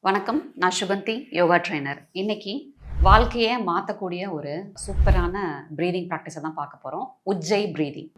வணக்கம். நான் சுகந்தி, யோகா ட்ரெய்னர். இன்னைக்கு வாழ்க்கையே மாத்தக்கூடிய ஒரு சூப்பரான பிரீதிங் ப்ராக்டிஸ தான் பார்க்க போறோம். உஜ்ஜை பிரீதிங்.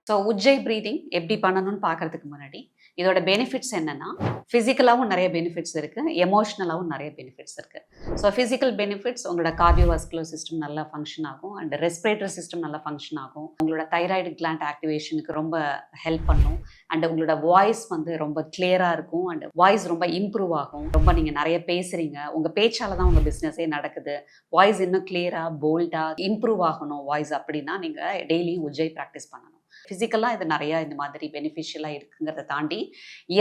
ஸோ உஜ்ஜை பிரீதிங் எப்படி பண்ணணும்னு பார்க்கறதுக்கு முன்னாடி இதோட பெனிஃபிட்ஸ் என்னன்னா, ஃபிசிக்கலாகவும் நிறைய பெனிஃபிட்ஸ் இருக்குது, எமோஷ்னலாகவும் நிறைய பெனிஃபிட்ஸ் இருக்குது. ஸோ ஃபிசிக்கல் பெனிஃபிட்ஸ் உங்களோட கார்டியோவாஸ்குலர் சிஸ்டம் நல்லா ஃபங்க்ஷன் ஆகும், அண்ட் ரெஸ்பிரேட்டரி சிஸ்டம் நல்லா ஃபங்க்ஷன் ஆகும். உங்களோட தைராய்டு கிளாண்ட் ஆக்டிவேஷனுக்கு ரொம்ப ஹெல்ப் பண்ணும். அண்ட் உங்களோட வாய்ஸ் ரொம்ப கிளியராக இருக்கும், அண்ட் வாய்ஸ் ரொம்ப இம்ப்ரூவ் ஆகும். நீங்கள் நிறைய பேசுகிறீங்க, உங்கள் பேச்சால் தான் உங்கள் பிஸ்னஸே நடக்குது. வாய்ஸ் இன்னும் கிளியராக போல்டாக இம்ப்ரூவ் ஆகணும் வாய்ஸ் அப்படின்னா நீங்கள் டெய்லி உஜ்ஜை ப்ராக்டிஸ் பண்ணணும். ஃபிசிக்கலாக இது நிறையா இந்த மாதிரி பெனிஃபிஷியலாக இருக்குங்கிறத தாண்டி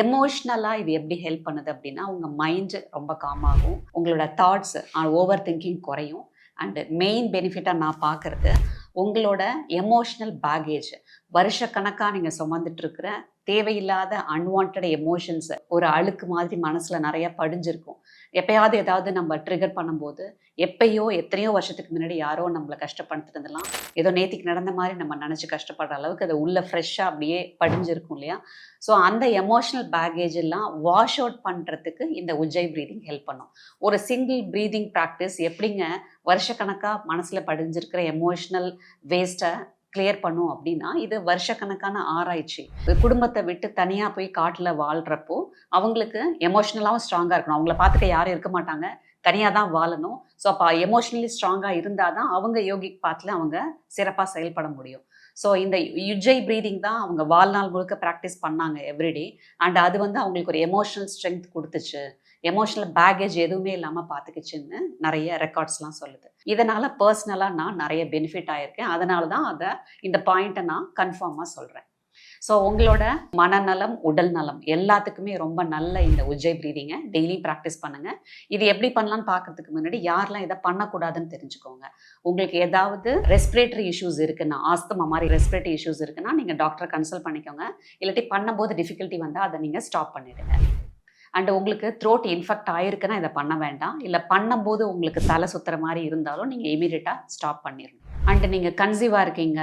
எமோஷ்னலாக இது எப்படி ஹெல்ப் பண்ணுது அப்படின்னா, உங்கள் மைண்டு ரொம்ப காமாகும், உங்களோட தாட்ஸ் ஓவர் திங்கிங் குறையும். அண்டு மெயின் பெனிஃபிட்டாக நான் பார்க்குறது, உங்களோட எமோஷ்னல் பேகேஜ் வருஷக்கணக்காக நீங்கள் சுமந்துட்டுருக்கிற தேவையில்லாத அன்வான்ட் எமோஷன்ஸ் ஒரு அழுக்கு மாதிரி மனசில் நிறையா படிஞ்சிருக்கும். எப்பயாவது ஏதாவது நம்ம ட்ரிகர் பண்ணும்போது, எப்பயோ எத்தனையோ வருஷத்துக்கு முன்னாடி யாரோ நம்மளை கஷ்டப்படுத்துறதுலாம் ஏதோ நேத்திக்கு நடந்த மாதிரி நம்ம நினச்சி கஷ்டப்படுற அளவுக்கு அது உள்ள ஃப்ரெஷ்ஷாக அப்படியே படிஞ்சிருக்கும் இல்லையா? ஸோ அந்த எமோஷ்னல் பேகேஜ் எல்லாம் வாஷ் அவுட் பண்ணுறதுக்கு இந்த உஜ்ஜை ப்ரீதிங் ஹெல்ப் பண்ணும். ஒரு சிங்கிள் ப்ரீதிங் ப்ராக்டிஸ் எப்படிங்க வருஷக்கணக்காக மனசில் படிஞ்சிருக்கிற எமோஷ்னல் வேஸ்ட்டை கிளியர் பண்ணும் அப்படின்னா, இது வருஷக்கணக்கான ஆராய்ச்சி. குடும்பத்தை விட்டு தனியாக போய் காட்டில் வாழ்கிறப்போ அவங்களுக்கு எமோஷ்னலாகவும் ஸ்ட்ராங்காக இருக்கணும். அவங்கள பார்த்துக்க யாரும் இருக்க மாட்டாங்க, தனியாக தான் வாழணும். ஸோ அப்போ எமோஷ்னலி ஸ்ட்ராங்காக இருந்தால் தான் அவங்க யோகிக் பாத்தில் அவங்க சிறப்பாக செயல்பட முடியும். ஸோ இந்த உஜ்ஜை ப்ரீதிங் தான் அவங்க வாழ்நாள் முழுக்க ப்ராக்டிஸ் பண்ணாங்க எவ்ரிடே. அண்ட் அது அவங்களுக்கு ஒரு எமோஷ்னல் ஸ்ட்ரென்த் கொடுத்துச்சு, எமோஷ்னல் பேகேஜ் எதுவுமே இல்லாமல் பார்த்துக்கிச்சுன்னு நிறைய ரெக்கார்ட்ஸ்லாம் சொல்லுது. இதனால் பர்சனலாக நான் நிறைய பெனிஃபிட் ஆகியிருக்கேன். அதனால தான் இந்த பாயிண்ட்டை நான் கன்ஃபார்மாக சொல்கிறேன். ஸோ உங்களோட மனநலம், உடல் நலம் எல்லாத்துக்குமே ரொம்ப நல்ல இந்த உஜ்ஜை ப்ரீதிங்கை டெய்லி ப்ராக்டிஸ் பண்ணுங்கள். இது எப்படி பண்ணலான்னு பார்க்கறதுக்கு முன்னாடி யாரெல்லாம் இதை பண்ணக்கூடாதுன்னு தெரிஞ்சுக்கோங்க. உங்களுக்கு ஏதாவது ரெஸ்பிரேட்டரி இஷ்யூஸ் இருக்குன்னா, ஆஸ்துமா மாதிரி ரெஸ்பிரேட்டரி இஷ்யூஸ் இருக்குன்னா நீங்கள் டாக்டரை கன்சல்ட் பண்ணிக்கோங்க. இல்லாட்டி பண்ணும்போது டிஃபிகல்ட்டி வந்தால் அதை நீங்கள் ஸ்டாப் பண்ணிவிடுங்க. அண்ட் உங்களுக்கு த்ரோட் இன்ஃபெக்ட் ஆகிருக்குன்னா இதை பண்ண வேண்டாம். இல்லை பண்ணும்போது உங்களுக்கு தலை சுற்றுற மாதிரி இருந்தாலும் நீங்கள் இமீடியட்டாக ஸ்டாப் பண்ணிடணும். அண்ட் நீங்கள் கன்சீவாக இருக்கீங்க,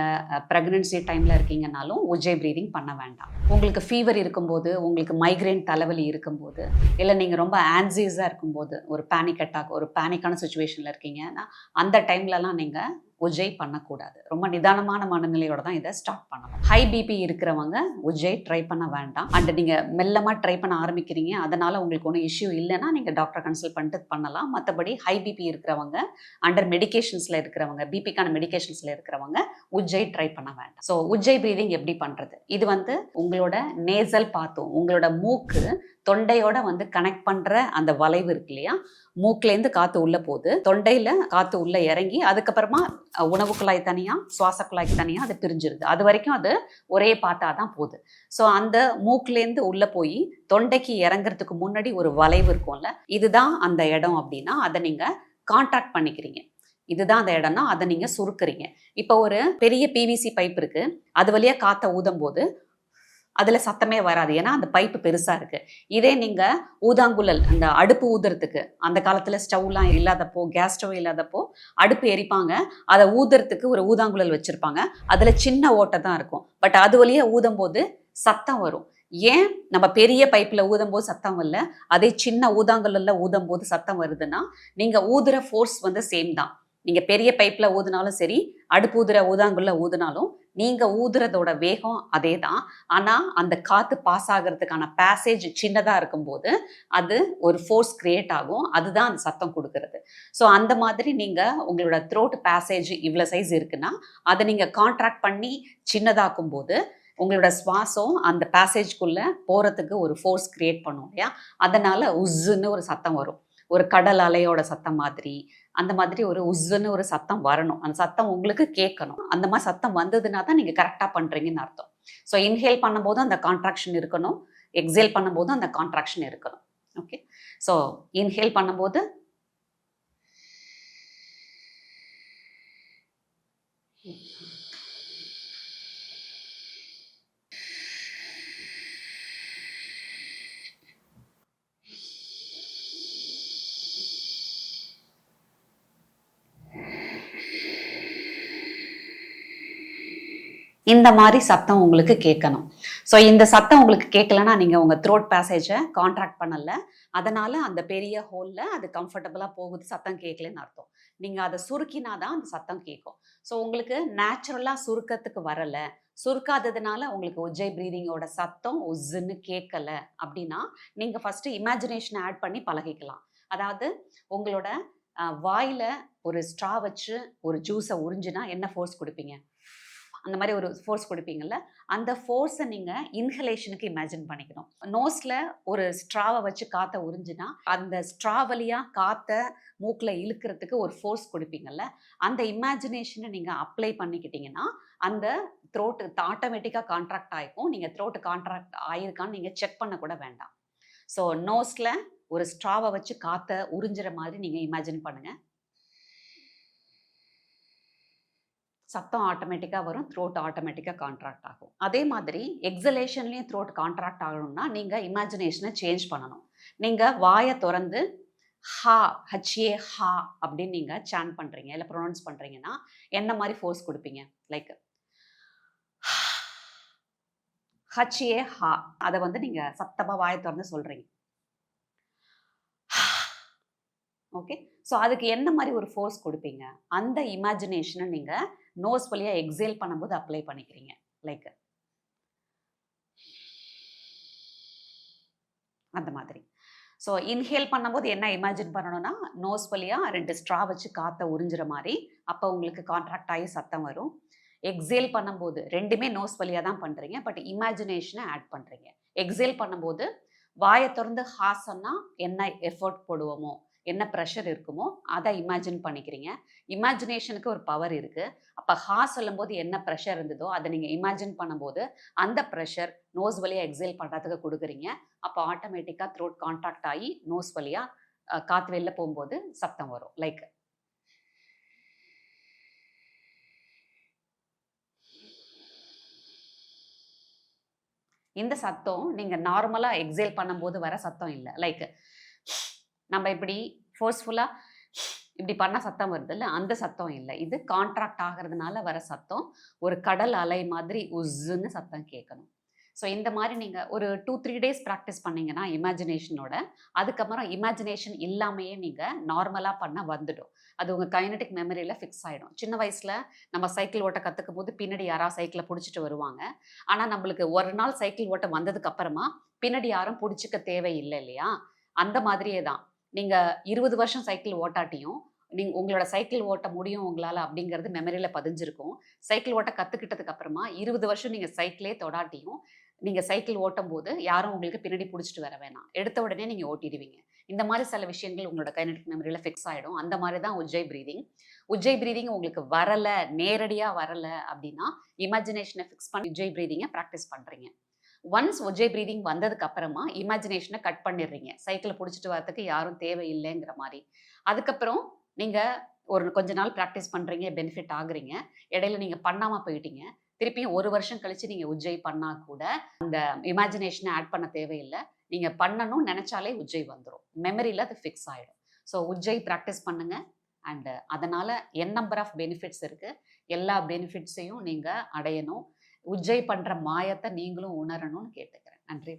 ப்ரெக்னன்சி டைமில் இருக்கீங்கனாலும் உஜ்ஜை ப்ரீதிங் பண்ண வேண்டாம். உங்களுக்கு ஃபீவர் இருக்கும்போது, உங்களுக்கு மைக்ரைன் தலைவலி இருக்கும்போது, இல்லை நீங்கள் ரொம்ப ஆன்சியஸாக இருக்கும்போது, ஒரு பேனிக் அட்டாக், ஒரு பேனிக்கான சுச்சுவேஷனில் இருக்கீங்கன்னா அந்த டைம்லலாம் நீங்கள் உஜ்ஜை பண்ணக்கூடாது. ரொம்ப நிதானமான மனநிலையோட தான் இதை ஸ்டார்ட் பண்ணணும். ஹை பிபி இருக்கிறவங்க உஜ்ஜை ட்ரை பண்ண வேண்டாம். அண்ட் நீங்கள் மெல்லமாக ட்ரை பண்ண ஆரம்பிக்கிறீங்க, அதனால் உங்களுக்கு ஒன்றும் இஷ்யூ இல்லைன்னா நீங்கள் டாக்டரை கன்சல்ட் பண்ணிட்டு பண்ணலாம். மற்றபடி ஹை பிபி இருக்கிறவங்க, அண்டர் மெடிகேஷன்ஸில் இருக்கிறவங்க, பிபிக்கான மெடிகேஷன்ஸில் இருக்கிறவங்க உஜ்ஜை ட்ரை பண்ண வேண்டாம். ஸோ உஜ்ஜை ப்ரீதிங் எப்படி பண்ணுறது? இது உங்களோட நேசல் பாத்தும், உங்களோட மூக்கு தொண்டையோட கனெக்ட் பண்ணுற அந்த வளைவு இருக்கு இல்லையா? மூக்குலேருந்து காற்று உள்ளே போகுது, தொண்டையில் காற்று உள்ளே இறங்கி அதுக்கப்புறமா உணவு குழாய் தனியாக, சுவாச குழாய்க்கு தனியாக அது பிரிஞ்சிருது. அது வரைக்கும் அது ஒரே பாட்டாக தான் போகுது. ஸோ அந்த மூக்குலேருந்து உள்ளே போய் தொண்டைக்கு இறங்குறதுக்கு முன்னாடி ஒரு வளைவு இருக்கும்ல, இதுதான் அந்த இடம் அப்படின்னா அதை நீங்கள் கான்ட்ராக்ட் பண்ணிக்கிறீங்க. இதுதான் அந்த இடம்னா அதை நீங்கள் சுருக்குறீங்க. இப்போ ஒரு பெரிய பிவிசி பைப் இருக்குது, அது வழியாக காற்றை ஊதும் போது அதில் சத்தமே வராது, ஏன்னா அந்த பைப்பு பெருசாக இருக்குது. இதே நீங்கள் ஊதாங்குழல், அந்த அடுப்பு ஊதுறதுக்கு அந்த காலத்தில் ஸ்டவ்லாம் இல்லாதப்போ, கேஸ் ஸ்டவ் இல்லாதப்போ அடுப்பு எரிப்பாங்க, அதை ஊதுறதுக்கு ஒரு ஊதாங்குழல் வச்சுருப்பாங்க. அதில் சின்ன ஓட்டை தான் இருக்கும், பட் அது வழியாக ஊதும் போது சத்தம் வரும். ஏன் நம்ம பெரிய பைப்பில் ஊதும் போது சத்தம் வரல, அதே சின்ன ஊதாங்குழலில் ஊதும் போது சத்தம் வருதுன்னா, நீங்கள் ஊதுற ஃபோர்ஸ் சேம் தான். நீங்கள் பெரிய பைப்பில் ஊதுனாலும் சரி, அடுப்பு ஊதுற ஊதாங்குள்ள ஊதுனாலும் நீங்கள் ஊதுறதோட வேகம் அதே தான். ஆனால் அந்த காற்று பாஸ் ஆகிறதுக்கான பேசேஜ் சின்னதாக இருக்கும்போது அது ஒரு ஃபோர்ஸ் கிரியேட் ஆகும், அதுதான் அந்த சத்தம் கொடுக்கறது. ஸோ அந்த மாதிரி நீங்கள் உங்களோட த்ரோட் பேசேஜ் இவ்வளோ சைஸ் இருக்குன்னா அதை நீங்கள் கான்ட்ராக்ட் பண்ணி சின்னதாக்கும் போது உங்களோட சுவாசம் அந்த பேசேஜ்குள்ளே போகிறதுக்கு ஒரு ஃபோர்ஸ் கிரியேட் பண்ணும் இல்லையா? அதனால் உஸ்ஸுன்னு ஒரு சத்தம் வரும், ஒரு கடல் அலையோட சத்தம் மாதிரி. அந்த மாதிரி ஒரு உஸ்ஸுன்னு ஒரு சத்தம் வரணும், அந்த சத்தம் உங்களுக்கு கேட்கணும். அந்த மாதிரி சத்தம் வந்ததுன்னா தான் நீங்கள் கரெக்டாக பண்ணுறீங்கன்னு அர்த்தம். ஸோ இன்ஹேல் பண்ணும்போது அந்த கான்ட்ராக்ஷன் இருக்கணும், எக்ஸேல் பண்ணும்போது அந்த கான்ட்ராக்ஷன் இருக்கணும். ஓகே, ஸோ இன்ஹேல் பண்ணும்போது இந்த மாதிரி சத்தம் உங்களுக்கு கேட்கணும். ஸோ இந்த சத்தம் உங்களுக்கு கேட்கலன்னா நீங்கள் உங்கள் த்ரோட் பேசேஜை கான்ட்ராக்ட் பண்ணல. அதனால அந்த பெரிய ஹோலில் அது கம்ஃபர்டபுளாக போகுது, சத்தம் கேட்கலன்னு அர்த்தம். நீங்கள் அதை சுருக்கினா தான் அந்த சத்தம் கேட்கும். ஸோ உங்களுக்கு நேச்சுரலாக சுருக்கத்துக்கு வரலை, சுருக்காததுனால உங்களுக்கு உஜ்ஜை ப்ரீதிங்கோட சத்தம் உஸ்ஸுன்னு கேட்கல அப்படின்னா நீங்கள் ஃபஸ்ட்டு இமேஜினேஷனை ஆட் பண்ணி பழகிக்கலாம். அதாவது உங்களோட வாயில் ஒரு ஸ்ட்ரா வச்சு ஒரு ஜூஸை உறிஞ்சினா என்ன ஃபோர்ஸ் கொடுப்பீங்க? அந்த மாதிரி ஒரு ஃபோர்ஸ் கொடுப்பீங்கல்ல, அந்த ஃபோர்ஸை நீங்கள் இன்ஹலேஷனுக்கு இமேஜின் பண்ணிக்கணும். நோஸில் ஒரு ஸ்ட்ராவை வச்சு காற்றை உறிஞ்சினா அந்த ஸ்ட்ரா வழியாக காற்றை மூக்கில் இழுக்கிறதுக்கு ஒரு ஃபோர்ஸ் கொடுப்பீங்கல்ல, அந்த இமேஜினேஷனை நீங்கள் அப்ளை பண்ணிக்கிட்டீங்கன்னா அந்த த்ரோட்டு ஆட்டோமேட்டிக்காக கான்ட்ராக்ட் ஆகிக்கும். நீங்கள் த்ரோட்டு கான்ட்ராக்ட் ஆகிருக்கான்னு நீங்கள் செக் பண்ண கூட வேண்டாம். ஸோ நோஸில் ஒரு ஸ்ட்ராவை வச்சு காற்றை உறிஞ்சுற மாதிரி நீங்கள் இமேஜின் பண்ணுங்கள். சத்தம் ஆட்டோமேட்டிக்காக வரும், த்ரோட் ஆட்டோமேட்டிக்காக கான்ட்ராக்ட் ஆகும். அதே மாதிரி எக்ஸலேஷன்லேயும் த்ரோட் கான்ட்ராக்ட் ஆகணும்னா நீங்கள் இமேஜினேஷனை சேஞ்ச் பண்ணணும். நீங்கள் வாயை திறந்து ஹா, ஹச்ஏ ஹா அப்படின்னு நீங்கள் சேன் பண்ணுறீங்க இல்லை ப்ரொனவுன்ஸ் பண்ணுறீங்கன்னா என்ன மாதிரி ஃபோர்ஸ் கொடுப்பீங்க? லைக் ஹச்ஏ ஹா, அதை வந்து நீங்கள் சத்தமாக வாயை திறந்து சொல்கிறீங்க. ஓகே, ஸோ அதுக்கு என்ன மாதிரி ஒரு ஃபோர்ஸ் கொடுப்பீங்க? அந்த இமேஜினேஷனை நீங்கள் நோஸ் வழியாக எக்ஸேல் பண்ணும்போது அப்ளை பண்ணிக்கிறீங்க. லைக் அந்த மாதிரி. ஸோ இன்ஹேல் பண்ணும்போது என்ன இமேஜின் பண்ணணும்னா நோஸ் வழியாக 2 ஸ்ட்ரா வச்சு காற்றை உறிஞ்சுற மாதிரி, அப்போ உங்களுக்கு கான்ட்ராக்ட் ஆகி சத்தம் வரும். எக்ஸேல் பண்ணும்போது ரெண்டுமே நோஸ் வழியாக தான் பண்ணுறீங்க, பட் இமேஜினேஷனை ஆட் பண்ணுறீங்க. எக்ஸேல் பண்ணும்போது வாயை திறந்து ஹா சொன்னால் என்ன எஃபர்ட் போடுவோமோ, என்ன ப்ரெஷர் இருக்குமோ அதை இமேஜின் பண்ணிக்கிறீங்க. இமேஜினேஷனுக்கு ஒரு பவர் இருக்குது. அப்போ ஹா சொல்லும் போது என்ன ப்ரெஷர் இருந்ததோ அதை நீங்கள் இமேஜின் பண்ணும்போது அந்த ப்ரெஷர் நோஸ் வழியாக எக்ஸேல் பண்ணுறதுக்கு கொடுக்குறீங்க. அப்போ ஆட்டோமேட்டிக்காக த்ரோட் கான்ட்ராக்ட் ஆகி நோஸ் வழியாக காற்று வெளில போகும்போது சத்தம் வரும். லைக் இந்த சத்தம் நீங்கள் நார்மலாக எக்ஸேல் பண்ணும்போது வர சத்தம் இல்லை. லைக் நம்ம இப்படி ஃபோர்ஸ்ஃபுல்லாக இப்படி பண்ணால் சத்தம் வருது இல்லை, அந்த சத்தம் இல்லை. இது கான்ட்ராக்ட் ஆகிறதுனால வர சத்தம் ஒரு கடல் அலை மாதிரி உஸ்ஸுன்னு சத்தம் கேட்கணும். ஸோ இந்த மாதிரி நீங்கள் ஒரு 2-3 டேஸ் ப்ராக்டிஸ் பண்ணிங்கன்னா இமேஜினேஷனோட, அதுக்கப்புறம் இமேஜினேஷன் இல்லாமையே நீங்கள் நார்மலாக பண்ண வந்துடும். அது உங்கள் கைனடிக் மெமரியில் ஃபிக்ஸ் ஆகிடும். சின்ன வயசில் நம்ம சைக்கிள் ஓட்ட கற்றுக்கும் போது பின்னாடி யாராவது சைக்கிளை பிடிச்சிட்டு வருவாங்க. ஆனால் நம்மளுக்கு ஒரு நாள் சைக்கிள் ஓட்ட வந்ததுக்கு அப்புறமா பின்னாடி யாரும் பிடிச்சிக்க தேவையில்லை இல்லையா? அந்த மாதிரியே தான் நீங்கள் 20 வருஷம் சைக்கிள் ஓட்டாட்டியும் உங்களோட சைக்கிள் ஓட்ட முடியும் உங்களால் அப்படிங்கிறது மெமரியில் பதிஞ்சிருக்கும். சைக்கிள் ஓட்ட கற்றுக்கிட்டதுக்கு அப்புறமா 20 வருஷம் நீங்கள் சைக்கிளே தொடாட்டியும் நீங்கள் சைக்கிள் ஓட்டும் போது யாரும் உங்களுக்கு பின்னாடி பிடிச்சிட்டு வர வேணாம், எடுத்த உடனே நீங்கள் ஓட்டிடுவீங்க. இந்த மாதிரி சில விஷயங்கள் உங்களோட கைனடிக் மெமரியில் ஃபிக்ஸ் ஆகிடும். அந்த மாதிரி தான் உஜ்ஜை ப்ரீதிங். உஜ்ஜை ப்ரீதிங் உங்களுக்கு வரலை, நேரடியாக வரலை அப்படின்னா இமேஜினேஷனை ஃபிக்ஸ் பண்ணி உஜ்ஜை ப்ரீதிங்கை ப்ராக்டிஸ் பண்ணுறீங்க. ஒன்ஸ் உஜ்ஜை ப்ரீதிங் வந்ததுக்கு அப்புறமா இமேஜினேஷனை கட் பண்ணிடுறீங்க. சைக்கிளை பிடிச்சிட்டு வரதுக்கு யாரும் தேவையில்லைங்கிற மாதிரி. அதுக்கப்புறம் நீங்கள் ஒரு கொஞ்ச நாள் ப்ராக்டிஸ் பண்ணுறீங்க, பெனிஃபிட் ஆகுறீங்க. இடையில நீங்கள் பண்ணாமல் போயிட்டீங்க. திருப்பியும் 1 வருஷம் கழித்து நீங்கள் உஜ்ஜை பண்ணால் கூட அந்த இமேஜினேஷனை ஆட் பண்ண தேவையில்லை. நீங்கள் பண்ணணும்னு நினச்சாலே உஜ்ஜை வந்துடும். மெமரியில் அது ஃபிக்ஸ் ஆகிடும். ஸோ உஜ்ஜை ப்ராக்டிஸ் பண்ணுங்கள். அண்டு அதனால் நம்பர் ஆஃப் பெனிஃபிட்ஸ் இருக்குது. எல்லா பெனிஃபிட்ஸையும் நீங்கள் அடையணும். உஜ்ஜை பண்ணுற மாயத்தை நீங்களும் உணரணும்னு கேட்டுக்கிறேன். நன்றி.